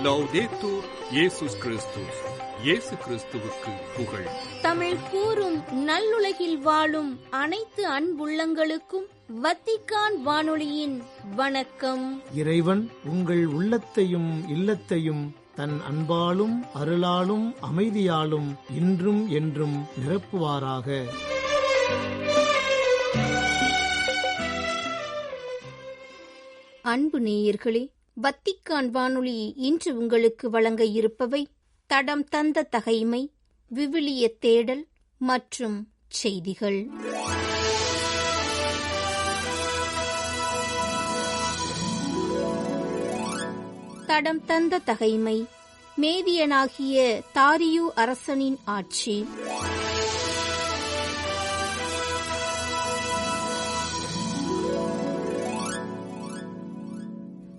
லௌதேத்தூர் இயேசுஸ் கிறிஸ்துஸ். இயேசு கிறிஸ்துவுக்கு புகழ். தமிழ் கூறும் நல்லுலகில் வாழும் அனைத்து அன்புள்ளங்களுக்கும் வத்திக்கான் வானொலியின் வணக்கம். இறைவன் உங்கள் உள்ளத்தையும் இல்லத்தையும் தன் அன்பாலும் அருளாலும் அமைதியாலும் இன்றும் என்றும் நிரப்புவாராக. அன்பு நேயர்களே, வத்திக்கான் வானொலி இன்று உங்களுக்கு வழங்க இருப்பவை தடம் தந்த தகைமை, விவிலிய தேடல் மற்றும் செய்திகள். தடம் தந்த தகைமை. மேதியனாகிய தாரியு அரசனின் ஆட்சி.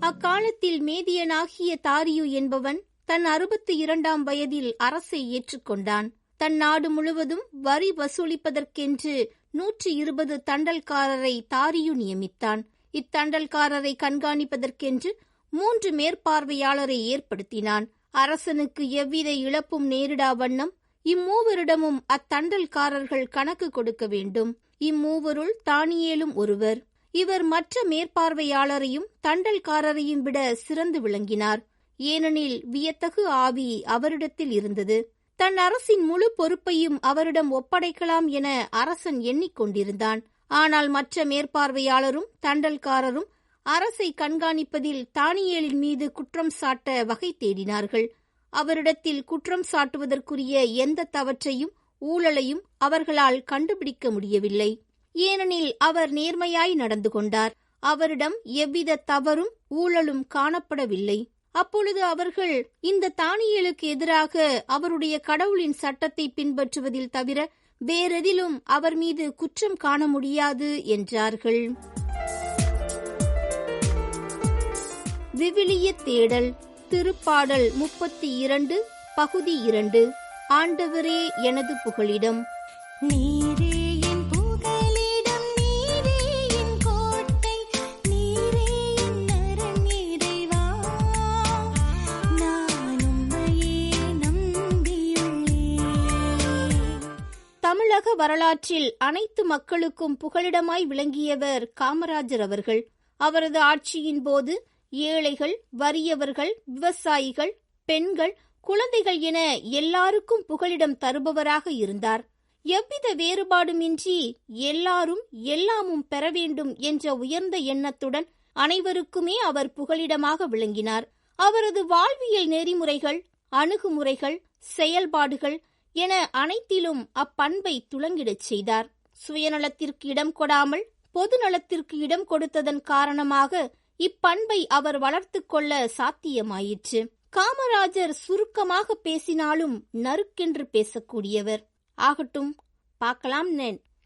அக்காலத்தில் மேதியனாகிய தாரியு என்பவன் தன் 62ஆம் வயதில் அரசை ஏற்றுக்கொண்டான். தன் நாடு முழுவதும் வரி வசூலிப்பதற்கென்று 120 தண்டல்காரரை தாரியு நியமித்தான். இத்தண்டல்காரரை கண்காணிப்பதற்கென்று 3 மேற்பார்வையாளரை ஏற்படுத்தினான். அரசனுக்கு எவ்வித இழப்பும் நேரிடா வண்ணம் இம்மூவரிடமும் அத்தண்டல்காரர்கள் கணக்கு கொடுக்க வேண்டும். இம்மூவருள் தானியேலும் ஒருவர். இவர் மற்ற மேற்பார்வையாளரையும் தண்டல்காரரையும் விட சிறந்து விளங்கினார். ஏனெனில் வியத்தகு ஆவி அவரிடத்தில் இருந்தது. தன் அரசின் முழு பொறுப்பையும் அவரிடம் ஒப்படைக்கலாம் என அரசன் எண்ணிக்கொண்டிருந்தான். ஆனால் மற்ற மேற்பார்வையாளரும் தண்டல்காரரும் அரசை கண்காணிப்பதில் தானியேலின் மீது குற்றம் சாட்ட வகை தேடினார்கள். அவரிடத்தில் குற்றம் சாட்டுவதற்குரிய எந்த தவற்றையும் ஊழலையும் அவர்களால் கண்டுபிடிக்க முடியவில்லை. ஏனெனில் அவர் நேர்மையாய் நடந்து கொண்டார். அவரிடம் எவ்வித தவறும் ஊழலும் காணப்படவில்லை. அப்பொழுது அவர்கள், இந்த தானியேலுக்கு எதிராக அவருடைய கடவுளின் சட்டத்தை பின்பற்றுவதில் தவிர வேறெதிலும் அவர் மீது குற்றம் காண முடியாது என்றார்கள். விவிலிய தேடல். திருப்பாடல் 32 பகுதி 2. ஆண்டவரே எனது புகலிடம். தமிழக வரலாற்றில் அனைத்து மக்களுக்கும் புகலிடமாய் விளங்கியவர் காமராஜர் அவர்கள். அவரது ஆட்சியின் போது ஏழைகள், வறியவர்கள், விவசாயிகள், பெண்கள், குழந்தைகள் என எல்லாருக்கும் புகலிடம் தருபவராக இருந்தார். எவ்வித வேறுபாடுமின்றி எல்லாரும் எல்லாமும் பெற வேண்டும் என்ற உயர்ந்த எண்ணத்துடன் அனைவருக்குமே அவர் புகலிடமாக விளங்கினார். அவரது வாழ்வியல் நெறிமுறைகள், அணுகுமுறைகள், செயல்பாடுகள் என அனைத்திலும் அப்பண்பை துலங்கிடச் செய்தார். சுயநலத்திற்கு இடம் கொடாமல் பொது நலத்திற்கு இடம் கொடுத்ததன் காரணமாக இப்பண்பை அவர் வளர்த்து கொள்ள சாத்தியமாயிற்று. காமராஜர் சுருக்கமாக பேசினாலும் நறுக்கென்று பேசக்கூடியவர். ஆகட்டும், பார்க்கலாம்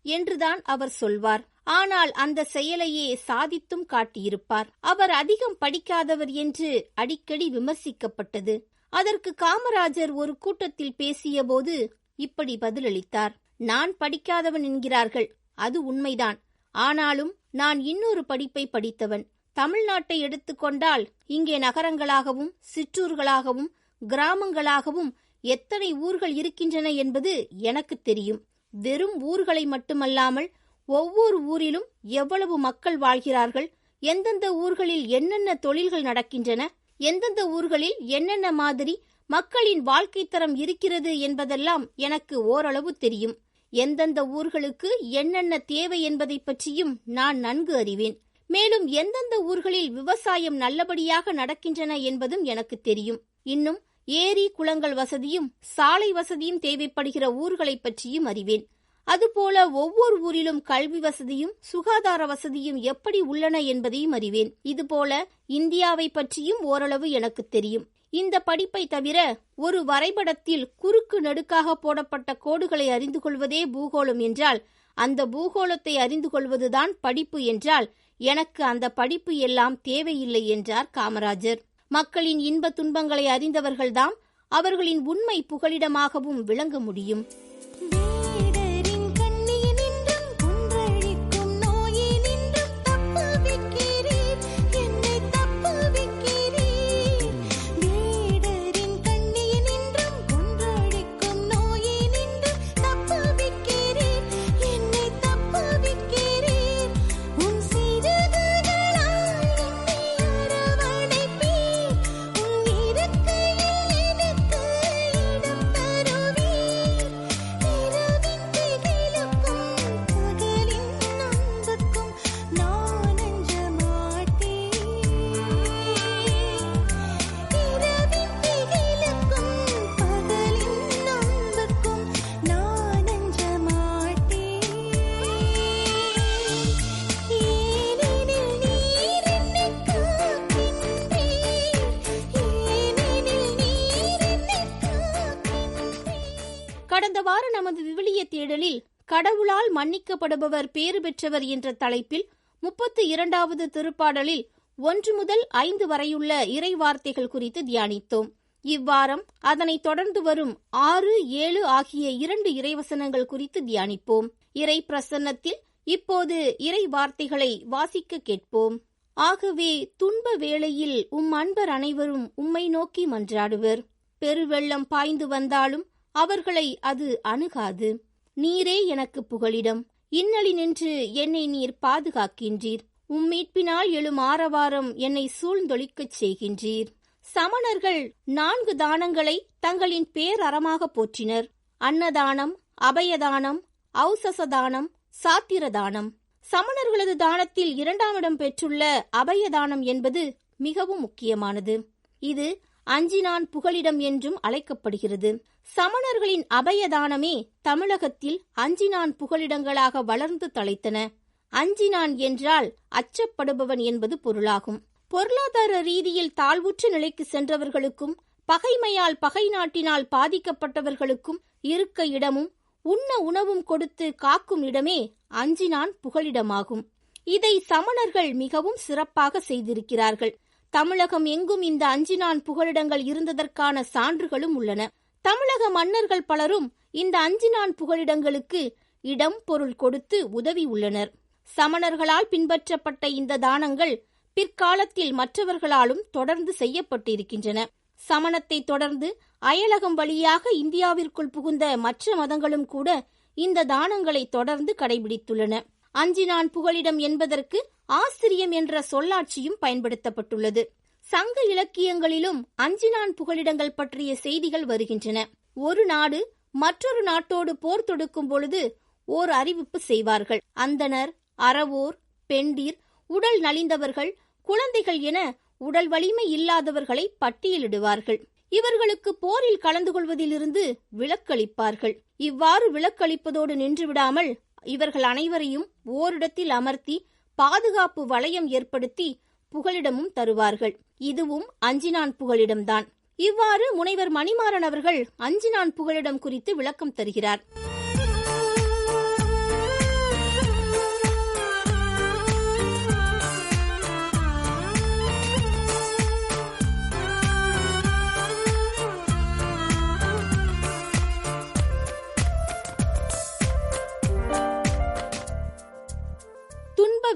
என்றுதான் அவர் சொல்வார். ஆனால் அந்த செயலையே சாதித்தும் காட்டியிருப்பார். அவர் அதிகம் படிக்காதவர் என்று அடிக்கடி விமர்சிக்கப்பட்டது. அதற்கு காமராஜர் ஒரு கூட்டத்தில் பேசிய போது இப்படி பதிலளித்தார். நான் படிக்காதவன் என்கிறார்கள், அது உண்மைதான். ஆனாலும் நான் இன்னொரு படிப்பை படித்தவன். தமிழ்நாட்டை எடுத்துக்கொண்டால் இங்கே நகரங்களாகவும் சிற்றூர்களாகவும் கிராமங்களாகவும் எத்தனை ஊர்கள் இருக்கின்றன என்பது எனக்கு தெரியும். வெறும் ஊர்களை மட்டுமல்லாமல் ஒவ்வொரு ஊரிலும் எவ்வளவு மக்கள் வாழ்கிறார்கள், எந்தெந்த ஊர்களில் என்னென்ன தொழில்கள் நடக்கின்றன, எந்தெந்த ஊர்களில் என்னென்ன மாதிரி மக்களின் வாழ்க்கை தரம் இருக்கிறது என்பதெல்லாம் எனக்கு ஓரளவு தெரியும். எந்தெந்த ஊர்களுக்கு என்னென்ன தேவை என்பதை பற்றியும் நான் நன்கு அறிவேன். மேலும் எந்தெந்த ஊர்களில் விவசாயம் நல்லபடியாக நடக்கின்றன என்பதும் எனக்கு தெரியும். இன்னும் ஏரி குளங்கள் வசதியும் சாலை வசதியும் தேவைப்படுகிற ஊர்களை பற்றியும் அறிவேன். அதுபோல ஒவ்வொரு ஊரிலும் கல்வி வசதியும் சுகாதார வசதியும் எப்படி உள்ளன என்பதையும் அறிவேன். இதுபோல இந்தியாவை பற்றியும் ஓரளவு எனக்கு தெரியும். இந்த படிப்பை தவிர ஒரு வரைபடத்தில் குறுக்கு நெடுக்காக போடப்பட்ட கோடுகளை அறிந்து கொள்வதே பூகோளம் என்றால், அந்த பூகோளத்தை அறிந்து கொள்வதுதான் படிப்பு என்றால், எனக்கு அந்த படிப்பு எல்லாம் தேவையில்லை என்றார் காமராஜர். மக்களின் இன்ப துன்பங்களை அறிந்தவர்கள்தாம் அவர்களின் உண்மை புகலிடமாகவும் விளங்க முடியும். வேடரின் கண்ணியினின்றும் குன்றழிக்கும் நோயினின்றும் தேடலில் கடவுளால் மன்னிக்கப்படுபவர் பேறு பெற்றவர் என்ற தலைப்பில் 32வது திருப்பாடலில் 1 முதல் 5 வரையுள்ள இறை வார்த்தைகள் குறித்து தியானித்தோம். இவ்வாரம் அதனைத் தொடர்ந்து வரும் 6, 7 ஆகிய 2 இறைவசனங்கள் குறித்து தியானிப்போம். இறை பிரசன்னத்தில் இப்போது இறை வார்த்தைகளை வாசிக்க கேட்போம். ஆகவே துன்ப வேளையில் அன்பர் அனைவரும் உம்மை நோக்கி மன்றாடுவர். பெருவெள்ளம் பாய்ந்து வந்தாலும் அவர்களை அது அணுகாது. நீரே எனக்கு புகலிடம். இன்னலினின்று என்னை நீர் பாதுகாக்கின்றீர். மீட்பினால் எழும் ஆரவாரம் என்னை சூழ்ந்தொழிக்கச் செய்கின்றீர். சமணர்கள் 4 தானங்களை தங்களின் பேரறமாக போற்றினர். அன்னதானம், அபயதானம், ஔசசதானம், சாத்திரதானம். சமணர்களது தானத்தில் 2ஆம் இடம் பெற்றுள்ள அபயதானம் என்பது மிகவும் முக்கியமானது. இது அஞ்சினான் புகலிடம் என்றும் அழைக்கப்படுகிறது. சமணர்களின் அபயதானமே தமிழகத்தில் அஞ்சினான் புகலிடங்களாக வளர்ந்து தழைத்தன. அஞ்சினான் என்றால் அச்சப்படுபவன் என்பது பொருளாகும். பொருளாதார ரீதியில் தாழ்வுற்ற நிலைக்கு சென்றவர்களுக்கும் பகைமையால் பகை நாட்டினால் பாதிக்கப்பட்டவர்களுக்கும் இருக்க இடமும் உண்ண உணவும் கொடுத்து காக்கும் இடமே அஞ்சினான் புகலிடமாகும். இதை சமணர்கள் மிகவும் சிறப்பாக செய்திருக்கிறார்கள். தமிழகம் எங்கும் இந்த அஞ்சினான் புகலிடங்கள் இருந்ததற்கான சான்றுகளும் உள்ளன. தமிழக மன்னர்கள் பலரும் இந்த அஞ்சினான் புகலிடங்களுக்கு இடம் பொருள் கொடுத்து உதவி உள்ளனர். சமணர்களால் பின்பற்றப்பட்ட இந்த தானங்கள் பிற்காலத்தில் மற்றவர்களாலும் தொடர்ந்து செய்யப்பட்டிருக்கின்றன. சமணத்தை தொடர்ந்து அயலகம் வழியாக இந்தியாவிற்குள் புகுந்த மற்ற மதங்களும் கூட இந்த தானங்களை தொடர்ந்து கடைபிடித்துள்ளன. அஞ்சினான் புகலிடம் என்பதற்கு ஆசிரியம் என்ற சொல்லாட்சியும் பயன்படுத்தப்பட்டுள்ளது. சங்க இலக்கியங்களிலும் அஞ்சினான் புகலிடங்கள் பற்றிய செய்திகள் வருகின்றன. ஒரு நாடு மற்றொரு நாட்டோடு போர் தொடுக்கும் பொழுது ஓர் அறிவிப்பு செய்வார்கள். அந்தணர், அறவோர், பெண்டிர், உடல் நலிந்தவர்கள், குழந்தைகள் என உடல் வலிமை இல்லாதவர்களை பட்டியலிடுவார்கள். இவர்களுக்கு போரில் கலந்து கொள்வதிலிருந்து விலக்களிப்பார்கள். இவ்வாறு விலக்களிப்பதோடு நின்றுவிடாமல் இவர்கள் அனைவரையும் ஓரிடத்தில் அமர்த்தி பாதுகாப்பு வளையம் ஏற்படுத்தி புகலிடமும் தருவார்கள். இதுவும் அஞ்சினான் புகலிடம்தான். இவ்வாறு முனைவர் மணிமாறன் அவர்கள் அஞ்சினான் புகலிடம் குறித்து விளக்கம் தருகிறார்.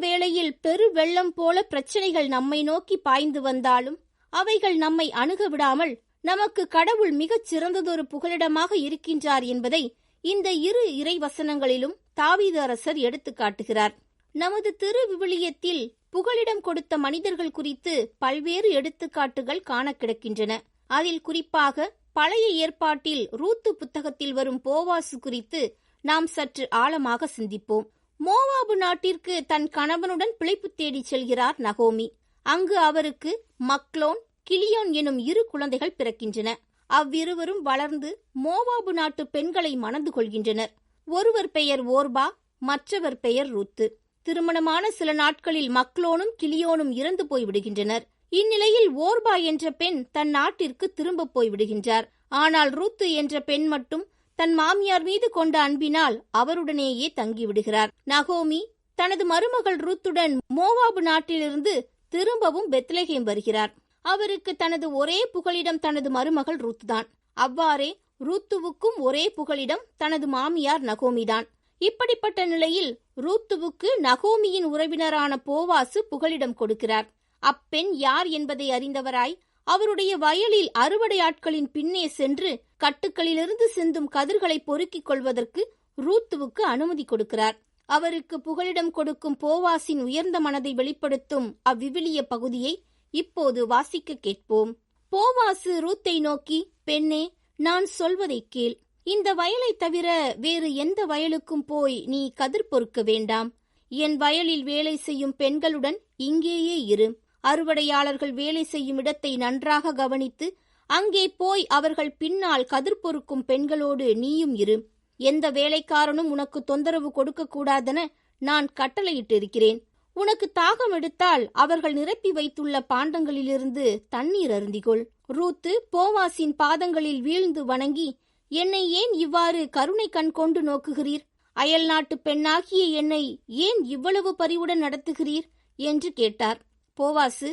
வேளையில் பெரு வெள்ளம் போல பிரச்சனைகள் நம்மை நோக்கி பாய்ந்து வந்தாலும் அவைகள் நம்மை அணுக விடாமல் நமக்கு கடவுள் மிகச் சிறந்ததொரு புகலிடமாக இருக்கின்றார் என்பதை இந்த 2 இறைவசனங்களிலும் தாவீது அரசர் எடுத்து காட்டுகிறார். நமது திரு விவிலியத்தில் புகலிடம் கொடுத்த மனிதர்கள் குறித்து பல்வேறு எடுத்துக்காட்டுகள் காண கிடக்கின்றன. அதில் குறிப்பாக பழைய ஏற்பாட்டில் ரூத்து புத்தகத்தில் வரும் போவாசு குறித்து நாம் சற்று ஆழமாக சிந்திப்போம். மோவாபு நாட்டிற்கு தன் கணவனுடன் பிழைப்பு தேடி செல்கிறார் நகோமி. அங்கு அவருக்கு மக்லோன், கிளியோன் எனும் 2 குழந்தைகள் பிறக்கின்றன. அவ்விருவரும் வளர்ந்து மோவாபு நாட்டு பெண்களை மணந்து கொள்கின்றனர். ஒருவர் பெயர் ஓர்பா, மற்றவர் பெயர் ரூத்து. திருமணமான சில நாட்களில் மக்லோனும் கிளியோனும் இறந்து போய்விடுகின்றனர். இந்நிலையில் ஓர்பா என்ற பெண் தன் நாட்டிற்கு திரும்ப போய்விடுகின்றார். ஆனால் ரூத்து என்ற பெண் மட்டும் தன் மாமியார் மீது கொண்ட அன்பினால் அவருடனேயே தங்கிவிடுகிறார். நகோமி தனது மருமகள் ரூத்துடன் மோவாபு நாட்டிலிருந்து திரும்பவும் பெத்லகேம் வருகிறார். அவருக்கு தனது ஒரே புகலிடம் தனது மருமகள் ரூத்துதான். அவ்வாறே ரூத்துவுக்கும் ஒரே புகலிடம் தனது மாமியார் நகோமிதான். இப்படிப்பட்ட நிலையில் ரூத்துவுக்கு நகோமியின் உறவினரான போவாசு புகலிடம் கொடுக்கிறார். அப்பெண் யார் என்பதை அறிந்தவராய் அவருடைய வயலில் அறுவடை ஆட்களின் பின்னே சென்று கட்டுக்களிலிருந்து சிந்தும் கதிர்களை பொறுக்கிக் கொள்வதற்கு ரூத்துவுக்கு அனுமதி கொடுக்கிறார். அவருக்கு புகலிடம் கொடுக்கும் போவாசின் உயர்ந்த மனதை வெளிப்படுத்தும் அவ்விவிலிய பகுதியை இப்போது வாசிக்க கேட்போம். போவாசு ரூத்தை நோக்கி, பெண்ணே, நான் சொல்வதை கேள். இந்த வயலை தவிர வேறு எந்த வயலுக்கும் போய் நீ கதிர் பொறுக்க வேண்டாம். என் வயலில் வேலை செய்யும் பெண்களுடன் இங்கேயே இரு. அறுவடையாளர்கள் வேலை செய்யும் இடத்தை நன்றாக கவனித்து அங்கே போய் அவர்கள் பின்னால் கதிர் பொறுக்கும் பெண்களோடு நீயும் இரு. எந்த வேலைக்காரனும் உனக்கு தொந்தரவு கொடுக்க கூடாதென நான் கட்டளையிட்டிருக்கிறேன். உனக்கு தாகம் எடுத்தால் அவர்கள் நிரப்பி வைத்துள்ள பாண்டங்களிலிருந்து தண்ணீர் அருந்திகொள். ரூத்து போவாசின் பாதங்களில் வீழ்ந்து வணங்கி, என்னை ஏன் இவ்வாறு கருணை கண் கொண்டு நோக்குகிறீர்? அயல் நாட்டு பெண்ணாகிய என்னை ஏன் இவ்வளவு பரிவுடன் நடத்துகிறீர் என்று கேட்டார். போவாசு,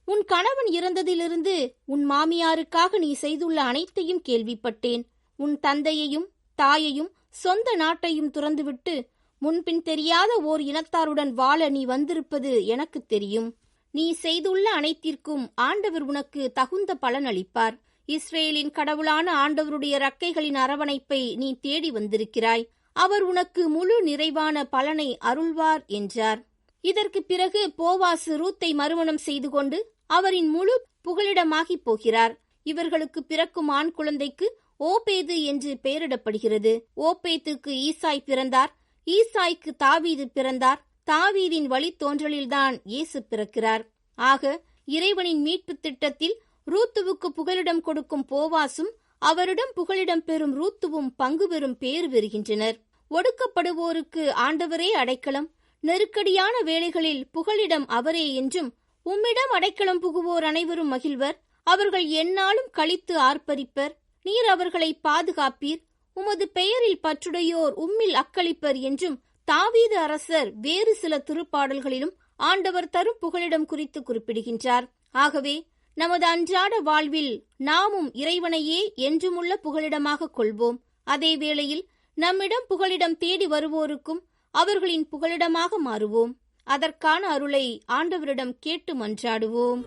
உன் கணவன் இறந்ததிலிருந்து உன் மாமியாருக்காக நீ செய்துள்ள அனைத்தையும் கேள்விப்பட்டேன். உன் தந்தையையும் தாயையும் சொந்த நாட்டையும் துறந்துவிட்டு முன்பின் தெரியாத ஓர் இனத்தாருடன் வாழ நீ வந்திருப்பது எனக்கு தெரியும். நீ செய்துள்ள அனைத்திற்கும் ஆண்டவர் உனக்கு தகுந்த பலன் அளிப்பார். இஸ்ரேலின் கடவுளான ஆண்டவருடைய இரக்கைகளின் அரவணைப்பை நீ தேடி வந்திருக்கிறாய். அவர் உனக்கு முழு நிறைவான பலனை அருள்வார் என்றார். இதற்கு பிறகு போவாசு ரூத்தை மறுமணம் செய்து கொண்டு அவரின் முழு புகலிடமாகி போகிறார். இவர்களுக்கு பிறக்கும் ஆண் குழந்தைக்கு ஓபேது என்று பெயரிடப்படுகிறது. ஓபேத்துக்கு ஈசாய் பிறந்தார். ஈசாய்க்கு தாவீது பிறந்தார். தாவீதின் வழித்தோன்றலில்தான் இயேசு பிறக்கிறார். ஆக இறைவனின் மீட்பு திட்டத்தில் ரூத்துவுக்கு புகலிடம் கொடுக்கும் போவாசும் அவரிடம் புகலிடம் பெறும் ரூத்துவும் பங்கு பெறும் பேறு பெறுகின்றனர். ஒடுக்கப்படுவோருக்கு ஆண்டவரே அடைக்கலம், நெருக்கடியான வேளைகளில் புகலிடம் அவரே என்றும், உம்மிடம் அடைக்கலம் புகுவோர் அனைவரும் மகிழ்வர், அவர்கள் எந்நாளும் களித்து ஆர்ப்பரிப்பர், நீர் அவர்களை பாதுகாப்பீர், உமது பெயரில் பற்றுடையோர் உம்மில் அக்களிப்பர் என்றும் தாவீது அரசர் வேறு சில திருப்பாடல்களிலும் ஆண்டவர் தரும் புகலிடம் குறித்து குறிப்பிடுகின்றார். ஆகவே நமது அன்றாட வாழ்வில் நாமும் இறைவனையே என்றுமுள்ள புகலிடமாக கொள்வோம். அதே வேளையில் நம்மிடம் புகலிடம் தேடி வருவோருக்கும் அவர்களின் புகலிடமாக மாறுவோம். அதற்கான அருளை ஆண்டவரிடம் கேட்டு மன்றாடுவோம்.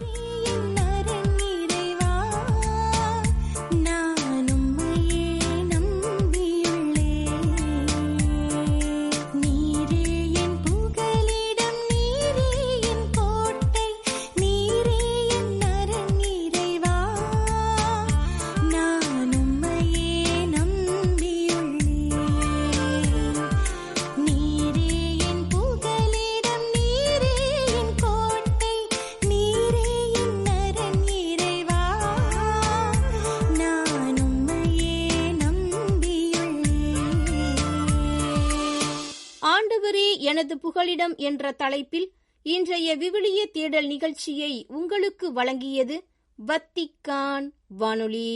ஆண்டவரே எனது புகலிடம் என்ற தலைப்பில் இன்றைய விவிலிய தேடல் நிகழ்ச்சியை உங்களுக்கு வழங்கியது வத்திக்கான் வானொலி.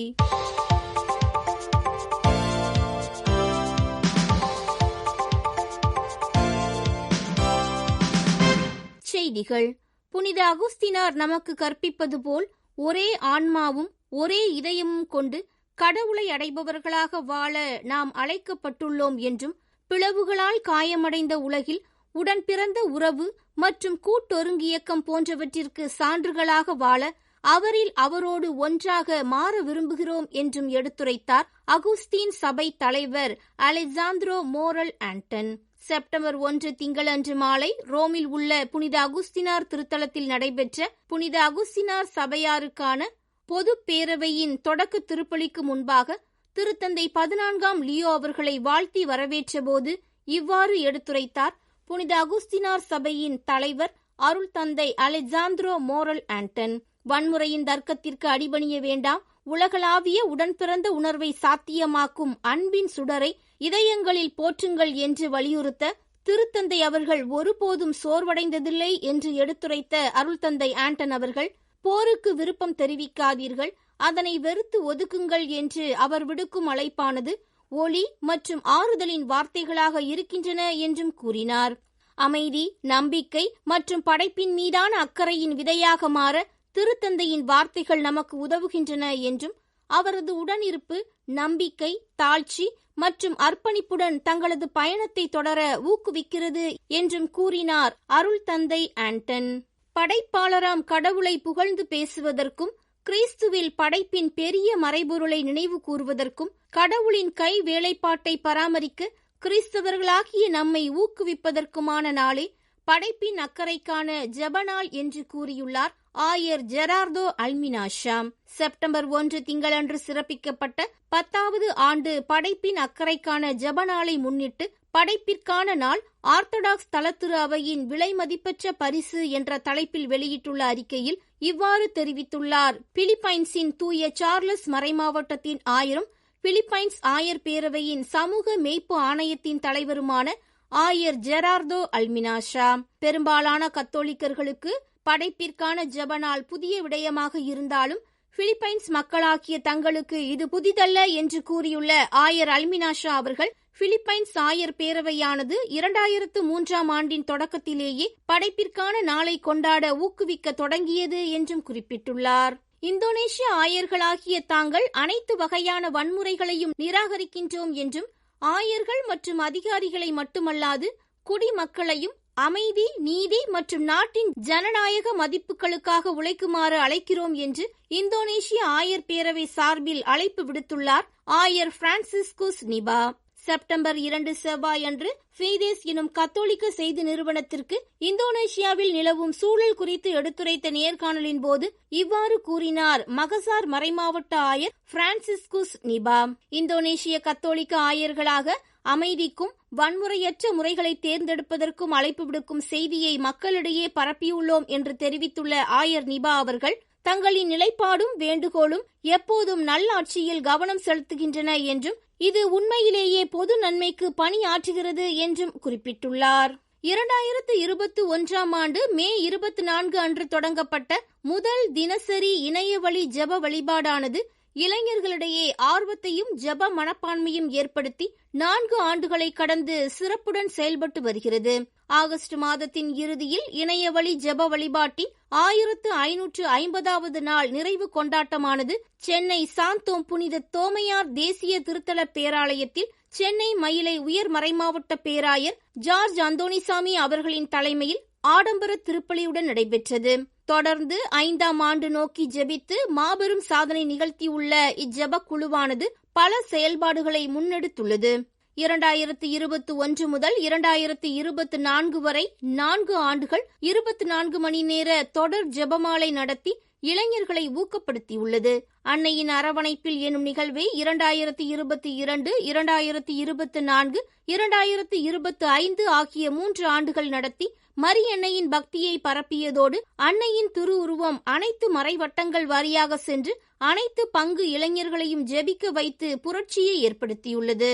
செய்திகள். புனித அகுஸ்தினார் நமக்கு கற்பிப்பது போல் ஒரே ஆன்மாவும் ஒரே இதயமும் கொண்டு கடவுளை அடைபவர்களாக வாழ நாம் அழைக்கப்பட்டுள்ளோம் என்றும், பிளவுகளால் காயமடைந்த உலகில் உடன் பிறந்த உறவு மற்றும் கூட்டொருங்கியக்கம் போன்றவற்றிற்கு சான்றுகளாக வாழ அவரில் அவரோடு ஒன்றாக மாற விரும்புகிறோம் என்றும் எடுத்துரைத்தார் அகுஸ்தீன் சபை தலைவர் அலெசாந்திரோ மோரல் ஆண்டன். செப்டம்பர் 1 திங்களன்று மாலை ரோமில் உள்ள புனித அகுஸ்தினார் திருத்தலத்தில் நடைபெற்ற புனித அகுஸ்தினார் சபையாருக்கான பொது பேரவையின் தொடக்க திருப்பலிக்கு முன்பாக திருத்தந்தை 14ஆம் லியோ அவர்களை வாழ்த்தி வரவேற்ற போது இவ்வாறு எடுத்துரைத்தார் புனித அகுஸ்தினார் சபையின் தலைவர் அருள் தந்தை அலெசாந்திரோ மோரல் ஆண்டன். வன்முறையின் தர்க்கத்திற்கு அடிபணிய வேண்டாம், உலகளாவிய உடன்பிறந்த உணர்வை சாத்தியமாக்கும் அன்பின் சுடரை இதயங்களில் போற்றுங்கள் என்று வலியுறுத்த திருத்தந்தை அவர்கள் ஒருபோதும் சோர்வடைந்ததில்லை என்று எடுத்துரைத்த அருள் தந்தை ஆண்டன் அவர்கள், போருக்கு விருப்பம் தெரிவிக்காதீர்கள், அதனை வெறுத்து ஒதுக்குங்கள் என்று அவர் விடுக்கும் அழைப்பானது ஒளி மற்றும் ஆறுதலின் வார்த்தைகளாக இருக்கின்றன என்றும் கூறினார். அமைதி, நம்பிக்கை மற்றும் படைப்பின் மீதான அக்கறையின் விதையாக மாற திருத்தந்தையின் வார்த்தைகள் நமக்கு உதவுகின்றன என்றும், அவரது உடனிருப்பு நம்பிக்கை, தாழ்ச்சி மற்றும் அர்ப்பணிப்புடன் தங்களது பயணத்தை தொடர ஊக்குவிக்கிறது என்றும் கூறினார் அருள் தந்தை ஆண்டன். படைப்பாளராம் கடவுளை புகழ்ந்து பேசுவதற்கும், கிறிஸ்துவில் படைப்பின் பெரிய மறைபொருளை நினைவு கூறுவதற்கும், கடவுளின் கை வேலைப்பாட்டை பராமரிக்க கிறிஸ்தவர்களாகிய நம்மை ஊக்குவிப்பதற்குமான நாளே படைப்பின் அக்கறைக்கான ஜெபநாள் என்று கூறியுள்ளார் ஆயர் ஜெரார்டோ அல்மினாஷாம். செப்டம்பர் 1 திங்களன்று சிறப்பிக்கப்பட்ட 10வது ஆண்டு படைப்பின் அக்கறைக்கான ஜெபநாளை முன்னிட்டு படைப்பிற்கான நாள் ஆர்த்தடாக்ஸ் தலத்திரு அவையின் விலை மதிப்பற்ற பரிசு என்ற தலைப்பில் வெளியிட்டுள்ள அறிக்கையில் இவ்வாறு தெரிவித்துள்ளார். பிலிப்பைன்ஸின் தூய சார்லஸ் மறைமாவட்டத்தின் ஆயரும் பிலிப்பைன்ஸ் ஆயர் பேரவையின் சமூக மேய்ப்பு ஆணையத்தின் தலைவருமான ஆயர் ஜெரார்டோ அல்மினாஷா. பெரும்பாலான கத்தோலிக்கர்களுக்கு படைப்பிற்கான ஜெபநாள் புதிய விடயமாக இருந்தாலும் பிலிப்பைன்ஸ் மக்களாகிய தங்களுக்கு இது புதிதல்ல என்று கூறியுள்ள ஆயர் அல்மினாஷா அவர்கள், பிலிப்பைன்ஸ் ஆயர் பேரவையானது 2003ஆம் ஆண்டின் தொடக்கத்திலேயே படைப்பிற்கான நாளை கொண்டாட ஊக்குவிக்க தொடங்கியது என்றும் குறிப்பிட்டுள்ளார். இந்தோனேஷிய ஆயர்களாகிய தாங்கள் அனைத்து வகையான வன்முறைகளையும் நிராகரிக்கின்றோம் என்றும், ஆயர்கள் மற்றும் அதிகாரிகளை மட்டுமல்லாது குடிமக்களையும் அமைதி, நீதி மற்றும் நாட்டின் ஜனநாயக மதிப்புகளுக்காக உழைக்குமாறு அழைக்கிறோம் என்று இந்தோனேஷிய ஆயர் பேரவை சார்பில் அழைப்பு விடுத்துள்ளார் ஆயர் பிரான்சிஸ்குஸ் நிபா. செப்டம்பர் 2 செவ்வாய் அன்று ஃபீதேஸ் எனும் கத்தோலிக்க செய்தி நிறுவனத்திற்கு இந்தோனேஷியாவில் நிலவும் சூழல் குறித்து எடுத்துரைத்த நேர்காணலின் போது இவ்வாறு கூறினார் மகசார் மறைமாவட்ட ஆயர் பிரான்சிஸ்குஸ் நிபா. இந்தோனேஷிய கத்தோலிக்க ஆயர்களாக அமைதிக்கும் வன்முறையற்ற முறைகளை தேர்ந்தெடுப்பதற்கும் அழைப்பு விடுக்கும் செய்தியை மக்களிடையே பரப்பியுள்ளோம் என்று தெரிவித்துள்ள ஆயர் நிபா அவர்கள், தங்களின் நிலைப்பாடும் வேண்டுகோளும் எப்போதும் நல்லாட்சியில் கவனம் செலுத்துகின்றன என்றும், இது உண்மையிலேயே பொது நன்மைக்கு பணியாற்றுகிறது என்றும் குறிப்பிட்டுள்ளார். 2021ஆம் ஆண்டு மே 24 அன்று தொடங்கப்பட்ட முதல் தினசரி இணையவழி ஜெப வழிபாடானது இளைஞர்களிடையே ஆர்வத்தையும் ஜெப மனப்பான்மையும் ஏற்படுத்தி 4 ஆண்டுகளை கடந்து சிறப்புடன் செயல்பட்டு வருகிறது. ஆகஸ்ட் மாதத்தின் இறுதியில் இணையவழி ஜெப வழிபாட்டின் 1550வது நாள் நிறைவு கொண்டாட்டமானது சென்னை சாந்தோம் புனித தோமையார் தேசிய திருத்தல பேராலயத்தில் சென்னை மயிலை உயர் மறைமாவட்ட பேராயர் ஜார்ஜ் அந்தோணிசாமி அவர்களின் தலைமையில் ஆடம்பர திருப்பலியுடன் நடைபெற்றது. தொடர்ந்து 5ஆம் ஆண்டு நோக்கி ஜெபித்து மாபெரும் சாதனை நிகழ்த்தியுள்ள இஜெப குழுவானது பல செயல்பாடுகளை முன்னெடுத்துள்ளது. 2021 முதல் 2024 வரை 4 ஆண்டுகள் 24 மணி நேர தொடர் ஜெபமாலை நடத்தி இளைஞர்களை ஊக்கப்படுத்தியுள்ளது. அன்னையின் அரவணைப்பில் எனும் நிகழ்வை 2022, 2024, 2025 ஆகிய 3 ஆண்டுகள் நடத்தி மரியன்னையின் பக்தியை பரப்பியதோடு அன்னையின் திருவுருவம் அனைத்து மறைவட்டங்கள் வாரியாக சென்று அனைத்து பங்கு இளைஞர்களையும் ஜெபிக்க வைத்து புரட்சியை ஏற்படுத்தியுள்ளது.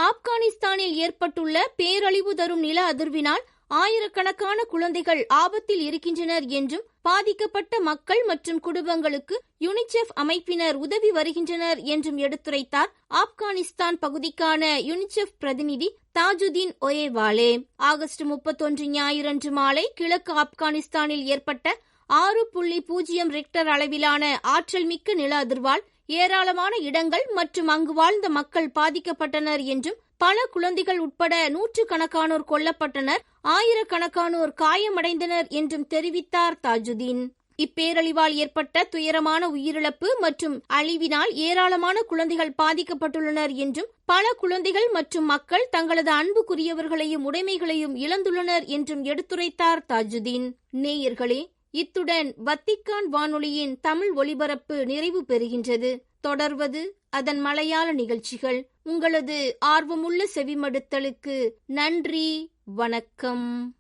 ஆப்கானிஸ்தானில் ஏற்பட்டுள்ள பேரழிவு தரும் நில அதிர்வினால் ஆயிரக்கணக்கான குழந்தைகள் ஆபத்தில் இருக்கின்றனர் என்றும், பாதிக்கப்பட்ட மக்கள் மற்றும் குடும்பங்களுக்கு யுனிசெஃப் அமைப்பினர் உதவி வருகின்றனர் என்றும் எடுத்துரைத்தார் ஆப்கானிஸ்தான் பகுதிக்கான யுனிசெஃப் பிரதிநிதி தாஜுதீன் ஒயேவாலே. ஆகஸ்ட் 31 ஞாயிறன்று மாலை கிழக்கு ஆப்கானிஸ்தானில் ஏற்பட்ட 6.0 ரிக்டர் அளவிலான ஆற்றல் மிக்க நில அதிர்வால் ஏராளமான இடங்கள் மற்றும் அங்கு வாழ்ந்த மக்கள் பாதிக்கப்பட்டனர் என்றும், பல குழந்தைகள் உட்பட நூற்றுக்கணக்கானோர் கொல்லப்பட்டனர், ஆயிரக்கணக்கானோர் காயமடைந்தனர் என்றும் தெரிவித்தார் தாஜுதீன். இப்பேரழிவால் ஏற்பட்ட துயரமான உயிரிழப்பு மற்றும் அழிவினால் ஏராளமான குழந்தைகள் பாதிக்கப்பட்டுள்ளனர் என்றும், பல குழந்தைகள் மற்றும் மக்கள் தங்களது அன்புக்குரியவர்களையும் உடைமைகளையும் இழந்துள்ளனர் என்றும் எடுத்துரைத்தார் தாஜுதீன். நேயர்களே, இத்துடன் வத்திக்கான் வானொலியின் தமிழ் ஒலிபரப்பு நிறைவு பெறுகின்றது. தொடர்வது அதன் மலையாள நிகழ்ச்சிகள். உங்களது ஆர்வமுள்ள செவிமடுத்தலுக்கு நன்றி. வணக்கம்.